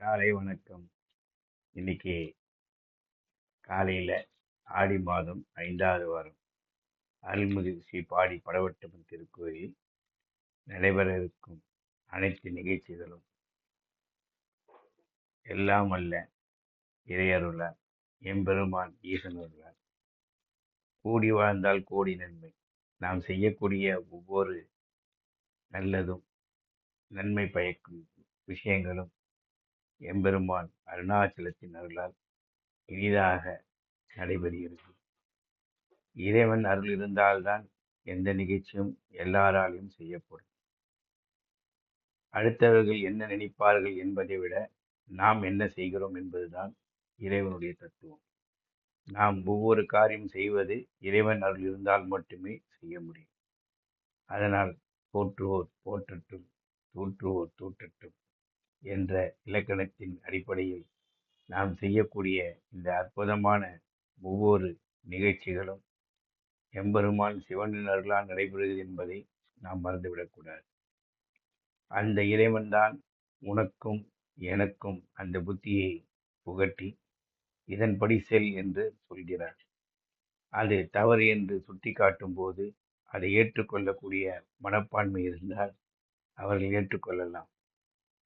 காலை வணக்கம். இன்னைக்கு காலையில ஆடி மாதம் 5வது வாரம் அருள்மிகு ஸ்ரீ பாடி படவட்டம்மன் திருக்கோயிலில் நடைபெற இருக்கும் அனைத்து நிகழ்ச்சிகளும் எல்லாம் அல்ல இறையருளால் எம்பெருமான் ஈசனருளால் கூடி வாழ்ந்தால் கோடி நன்மை. நாம் செய்யக்கூடிய ஒவ்வொரு நல்லதும் நன்மை பயக்கும் விஷயங்களும் எம்பெருமான் அருணாச்சலத்தின் அருளால் இனிதாக நடைபெறுகிறது. இறைவன் அருள் இருந்தால்தான் எந்த நிகழ்ச்சியும் எல்லாராலையும் செய்யப்படும். அடுத்தவர்கள் என்ன நினைப்பார்கள் என்பதை விட நாம் என்ன செய்கிறோம் என்பதுதான் இறைவனுடைய தத்துவம். நாம் ஒவ்வொரு காரியம் செய்வது இறைவன் அருள் இருந்தால் மட்டுமே செய்ய முடியும். அதனால் போற்றுவோர் போற்றட்டும், தூற்றுவோர் தூற்றட்டும் என்ற இலக்கணத்தின் அடிப்படையில் நாம் செய்யக்கூடிய இந்த அற்புதமான ஒவ்வொரு நிகழ்ச்சிகளும் எம்பெருமான் சிவனின் அருளால் நடைபெறுகிறது என்பதை நாம் மறந்துவிடக்கூடாது. அந்த இறைவன்தான் உனக்கும் எனக்கும் அந்த புத்தியை புகட்டி இதன்படி செல் என்று சொல்கிறார். அது தவறு என்று சுட்டி காட்டும் போது அதை ஏற்றுக்கொள்ளக்கூடிய மனப்பான்மை இருந்தால் அவர்கள் ஏற்றுக்கொள்ளலாம்.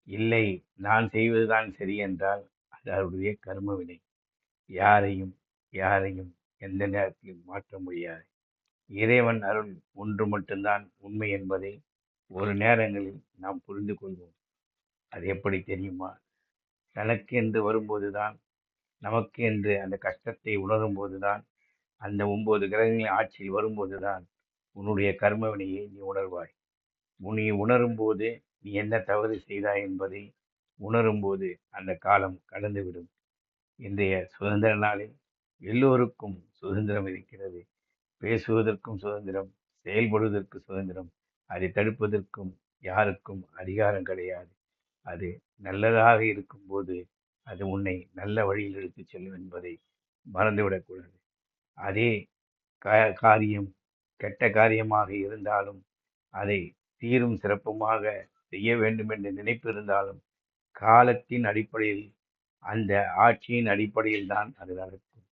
இல்லை, நான் செய்வதுதான் சரி என்றால் அது அவருடைய கர்ம வினை. யாரையும் யாரையும் எந்த நேரத்திலும் மாற்ற முடியாது. இறைவன் அருள் ஒன்று மட்டும்தான் உண்மை என்பதை ஒரு நேரங்களில் நாம் புரிந்து கொள்வோம். அது எப்படி தெரியுமா? தனக்கு என்று வரும்போதுதான், நமக்கு என்று அந்த கஷ்டத்தை உணரும் போதுதான், அந்த 9 கிரகங்களின் ஆட்சியில் வரும்போதுதான் உன்னுடைய கர்ம வினையை நீ உணர்வாய். நீ உணரும் போது நீ என்ன தவறு செய்தாய் என்பதை உணரும் போது அந்த காலம் கடந்துவிடும். இன்றைய சுதந்திர நாளில் எல்லோருக்கும் சுதந்திரம் இருக்கிறது. பேசுவதற்கும் சுதந்திரம், செயல்படுவதற்கு சுதந்திரம். அதை தடுப்பதற்கும் யாருக்கும் அதிகாரம் கிடையாது. அது நல்லதாக இருக்கும்போது அது உன்னை நல்ல வழியில் எடுத்துச் செல்லும் என்பதை மறந்துவிடக்கூடாது. அதே காரியம் கெட்ட காரியமாக இருந்தாலும் அதை சீரும் சிறப்புமாக செய்ய வேண்டும் என்ற நினைப்பு இருந்தாலும் காலத்தின் அடிப்படையில், அந்த ஆட்சியின் அடிப்படையில் தான் அது நடக்கும்.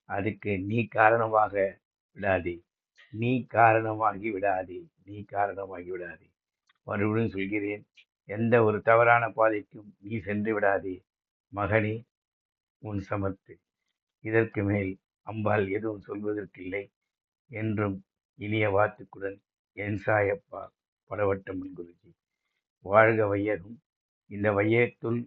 அதுக்கு நீ காரணமாக விடாதே, நீ காரணமாகி விடாதே, நீ காரணமாகி விடாதே. மறுபடியும் சொல்கிறேன், எந்த ஒரு தவறான பாதைக்கும் நீ சென்று விடாதே. மகனே, உன் சமத்து. இதற்கு மேல் அம்பாள் எதுவும் சொல்வதற்கில்லை. என்றும் இனிய வாழ்த்துக்களுடன் என் சாயப்பா படவட்டம்மன் குருஜி. வாழ்க வையகம். இந்த வையத்துள்